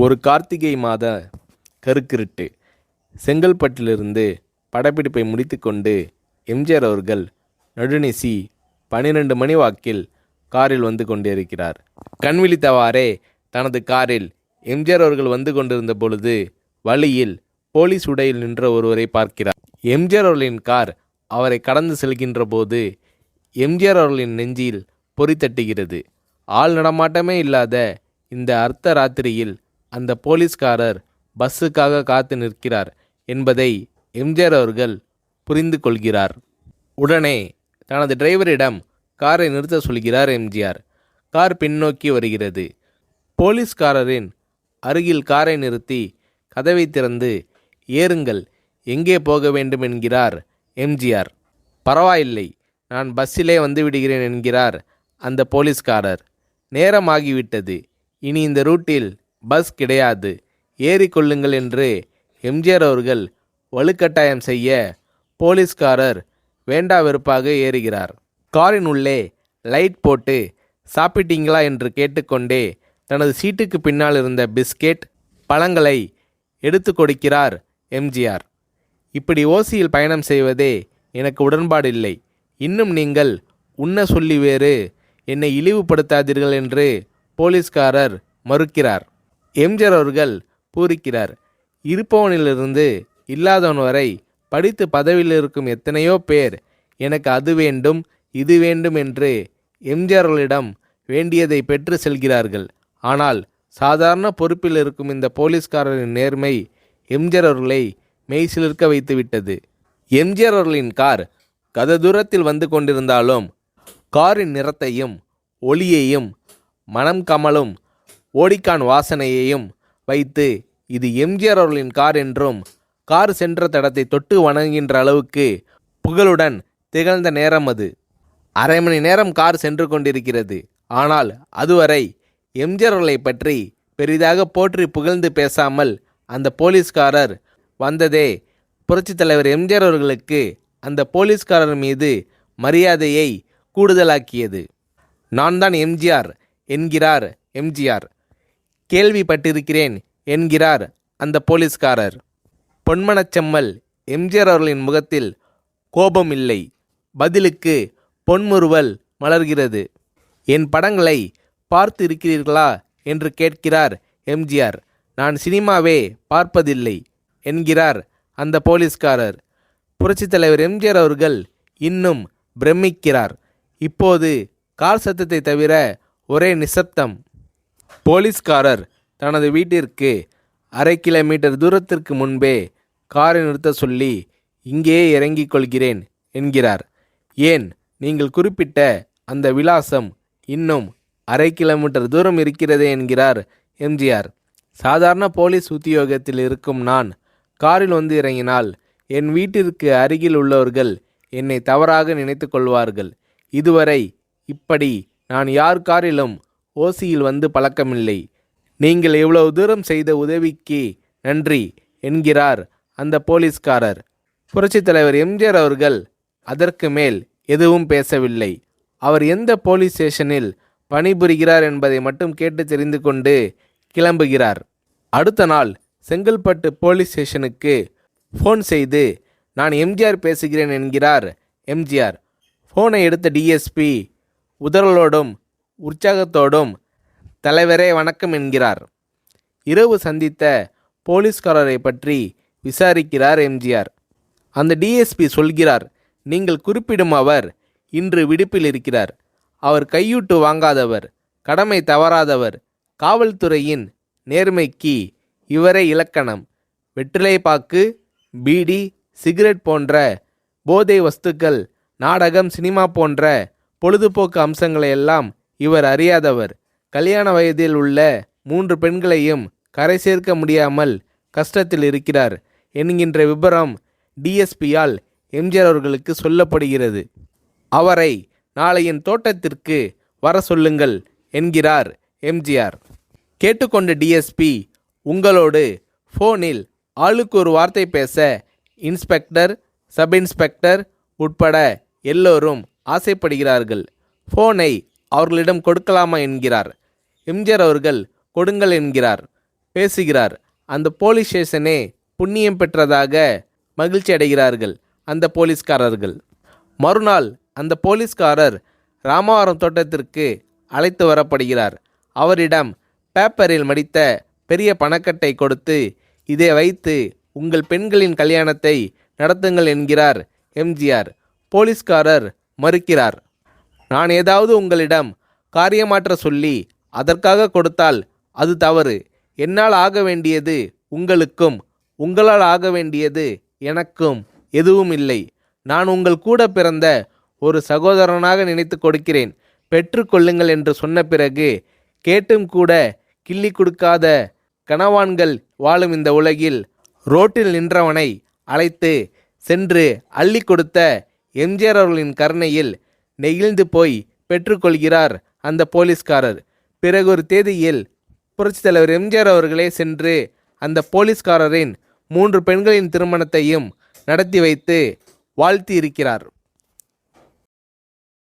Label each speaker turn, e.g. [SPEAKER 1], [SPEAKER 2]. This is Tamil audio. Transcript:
[SPEAKER 1] ஒரு கார்த்திகை மாத கருக்கிருட்டு. செங்கல்பட்டிலிருந்து படப்பிடிப்பை முடித்துக்கொண்டு எம்ஜிஆர் அவர்கள் நடுநிசி 12 மணி வாக்கில் காரில் வந்து கொண்டிருக்கிறார். கண் விழித்தவாறே தனது காரில் எம்ஜிஆர் அவர்கள் வந்து கொண்டிருந்த பொழுது வழியில் போலீஸ் உடையில் நின்ற ஒருவரை பார்க்கிறார். எம்ஜிஆர் அவர்களின் கார் அவரை கடந்து செல்கின்ற போது எம்ஜிஆர் அவர்களின் நெஞ்சில் பொறி தட்டுகிறது. ஆள் நடமாட்டமே இல்லாத இந்த அர்த்த ராத்திரியில் அந்த போலீஸ்காரர் பஸ்ஸுக்காக காத்து நிற்கிறார் என்பதை எம்ஜிஆர் அவர்கள் புரிந்து கொள்கிறார். உடனே தனது டிரைவரிடம் காரை நிறுத்த சொல்கிறார் எம்ஜிஆர். கார் பின்னோக்கி வருகிறது. போலீஸ்காரரின் அருகில் காரை நிறுத்தி கதவை திறந்து ஏறுங்கள், எங்கே போக வேண்டும் என்கிறார் எம்ஜிஆர். பரவாயில்லை, நான் பஸ்ஸிலே வந்து விடுகிறேன் என்கிறார் அந்த போலீஸ்காரர். நேரமாகிவிட்டது, இனி இந்த ரூட்டில் பஸ் கிடையாது, ஏறிக்கொள்ளுங்கள் என்று எம்ஜிஆர் அவர்கள் வலுக்கட்டாயம் செய்ய போலீஸ்காரர் வேண்டா வெறுப்பாக ஏறுகிறார். காரின் உள்ளே லைட் போட்டு சாப்பிட்டீங்களா என்று கேட்டுக்கொண்டே தனது சீட்டுக்கு பின்னால் இருந்த பிஸ்கெட் பழங்களை எடுத்து கொடுக்கிறார் எம்ஜிஆர். இப்படி ஓசியில் பயணம் செய்வதே எனக்கு உடன்பாடில்லை. இன்னும் நீங்கள் உண்ண சொல்லி வேறு என்னை இழிவுபடுத்தாதீர்கள் என்று போலீஸ்காரர் மறுக்கிறார். எம்ஜிஆர் அவர்கள் பூரிக்கிறார். இருப்பவனிலிருந்து இல்லாதவன் வரை படித்து பதவியில் இருக்கும் எத்தனையோ பேர் எனக்கு அது வேண்டும் இது வேண்டும் என்று எம்ஜிஆர் அவர்களிடம் வேண்டியதை பெற்று செல்கிறார்கள். ஆனால் சாதாரண பொறுப்பில் இருக்கும் இந்த போலீஸ்காரரின் நேர்மை எம்ஜிஆர் அவர்களை மெய்சிலிர்க்க வைத்துவிட்டது. எம்ஜிஆர் அவர்களின் கார் கத தூரத்தில் வந்து கொண்டிருந்தாலும் காரின் நிறத்தையும் ஒளியையும் மனம் கமலும் ஓடிக்கான் வாசனையையும் வைத்து இது எம்ஜிஆர் அவர்களின் கார் என்றும் கார் சென்ற தடத்தை தொட்டு வணங்குகின்ற அளவுக்கு புகழுடன் திகழ்ந்த நேரம் அது. அரை மணி நேரம் கார் சென்று கொண்டிருக்கிறது. ஆனால் அதுவரை எம்ஜிஆர் அவர்களை பற்றி பெரிதாக போற்றி புகழ்ந்து பேசாமல் அந்த போலீஸ்காரர் வந்ததே புரட்சித் தலைவர் எம்ஜிஆர் அவர்களுக்கு அந்த போலீஸ்காரர் மீது மரியாதையை கூடுதலாக்கியது. நான் தான் எம்ஜிஆர் என்கிறார் எம்ஜிஆர். கேள்விப்பட்டிருக்கிறேன் என்கிறார் அந்த போலீஸ்காரர். பொன்மனச்செம்மல் எம்ஜிஆர் அவர்களின் முகத்தில் கோபம் இல்லை, பதிலுக்கு பொன்முறுவல் மலர்கிறது. என் படங்களை பார்த்து இருக்கிறீர்களா என்று கேட்கிறார் எம்ஜிஆர். நான் சினிமாவே பார்ப்பதில்லை என்கிறார் அந்த போலீஸ்காரர். புரட்சித் தலைவர் எம்ஜிஆர் அவர்கள் இன்னும் பிரமிக்கிறார். இப்போது கார் சத்தத்தை தவிர ஒரே நிசப்தம். போலீஸ்காரர் தனது வீட்டிற்கு 1/2 கிலோமீட்டர் தூரத்திற்கு முன்பே காரை நிறுத்த சொல்லி இங்கேயே இறங்கிக் கொள்கிறேன் என்கிறார். ஏன், நீங்கள் குறிப்பிட்ட அந்த விலாசம் இன்னும் 1/2 கிலோமீட்டர் தூரம் இருக்கிறதே என்கிறார் எம்ஜிஆர். சாதாரண போலீஸ் உத்தியோகத்தில் இருக்கும் நான் காரில் வந்து இறங்கினால் என் வீட்டிற்கு அருகில் உள்ளவர்கள் என்னை தவறாக நினைத்து கொள்வார்கள். இதுவரை இப்படி நான் யார் காரிலும் ஓசியில் வந்து பழக்கமில்லை. நீங்கள் இவ்வளவு தூரம் செய்த உதவிக்கு நன்றி என்கிறார் அந்த போலீஸ்காரர். புரட்சித் தலைவர் எம்ஜிஆர் அவர்கள் அதற்கு மேல் எதுவும் பேசவில்லை. அவர் எந்த போலீஸ் ஸ்டேஷனில் பணிபுரிகிறார் என்பதை மட்டும் கேட்டு தெரிந்து கொண்டு கிளம்புகிறார். அடுத்த நாள் செங்கல்பட்டு போலீஸ் ஸ்டேஷனுக்கு ஃபோன் செய்து நான் எம்ஜிஆர் பேசுகிறேன் என்கிறார் எம்ஜிஆர். ஃபோனை எடுத்த டிஎஸ்பி உதறலோடும் உற்சாகத்தோடும் தலைவரே வணக்கம் என்கிறார். இரவு சந்தித்த போலீஸ்காரரை பற்றி விசாரிக்கிறார் எம்ஜிஆர். அந்த டிஎஸ்பி சொல்கிறார், நீங்கள் குறிப்பிடும் அவர் இன்று விடுப்பில் இருக்கிறார். அவர் கையூட்டு வாங்காதவர், கடமை தவறாதவர், காவல்துறையின் நேர்மைக்கு இவரே இலக்கணம். வெற்றிலை பாக்கு, பீடி, சிகரெட் போன்ற போதை வஸ்துக்கள், நாடகம், சினிமா போன்ற பொழுதுபோக்கு அம்சங்களையெல்லாம் இவர் அறியாதவர். கல்யாண வயதில் உள்ள 3 பெண்களையும் கரை சேர்க்க முடியாமல் கஷ்டத்தில் இருக்கிறார் என்கின்ற விபரம் டிஎஸ்பியால் எம்ஜிஆர் அவர்களுக்கு சொல்லப்படுகிறது. அவரை நாளை என் தோட்டத்திற்கு வர சொல்லுங்கள் என்கிறார் எம்ஜிஆர். கேட்டுக்கொண்ட டிஎஸ்பி உங்களோடு ஃபோனில் ஆளுக்கு ஒரு வார்த்தை பேச இன்ஸ்பெக்டர், சப் இன்ஸ்பெக்டர் உட்பட எல்லோரும் ஆசைப்படுகிறார்கள். ஃபோனை அவர்களிடம் கொடுக்கலாமா என்கிறார். எம்ஜிஆர் அவர்கள் கொடுங்கள் என்கிறார். பேசுகிறார். அந்த போலீஸ் ஸ்டேஷனே புண்ணியம் பெற்றதாக மகிழ்ச்சி அடைகிறார்கள் அந்த போலீஸ்காரர்கள். மறுநாள் அந்த போலீஸ்காரர் ராமவரம் தோட்டத்திற்கு அழைத்து வரப்படுகிறார். அவரிடம் பேப்பரில் மடித்த பெரிய பணக்கட்டை கொடுத்து, இதை வைத்து உங்கள் பெண்களின் கல்யாணத்தை நடத்துங்கள் என்கிறார் எம்ஜிஆர். போலீஸ்காரர் மறுக்கிறார். நான் ஏதாவது உங்களிடம் காரியமாற்ற சொல்லி அதற்காக கொடுத்தால் அது தவறு. என்னால் ஆக வேண்டியது உங்களுக்கும், உங்களால் ஆக வேண்டியது எனக்கும் எதுவும் இல்லை. நான் உங்கள் கூட பிறந்த ஒரு சகோதரனாக நினைத்து கொடுக்கிறேன், பெற்றுக்கொள்ளுங்கள் என்று சொன்ன பிறகு கேட்டும் கூட கிள்ளி கொடுக்காத கனவான்கள் வாழும் இந்த உலகில் ரோட்டில் நின்றவனை அழைத்து சென்று அள்ளி கொடுத்த எம்ஜிஆர் அவர்களின் கருணையில் நெகிழ்ந்து போய் பெற்றுக்கொள்கிறார் அந்த போலீஸ்காரர். பிறகு ஒரு தேதியில் புரட்சித் தலைவர் எம்ஜிஆர் அவர்களே சென்று அந்த போலீஸ்காரரின் 3 பெண்களின் திருமணத்தையும் நடத்தி வைத்து வாழ்த்தி இருக்கிறார்.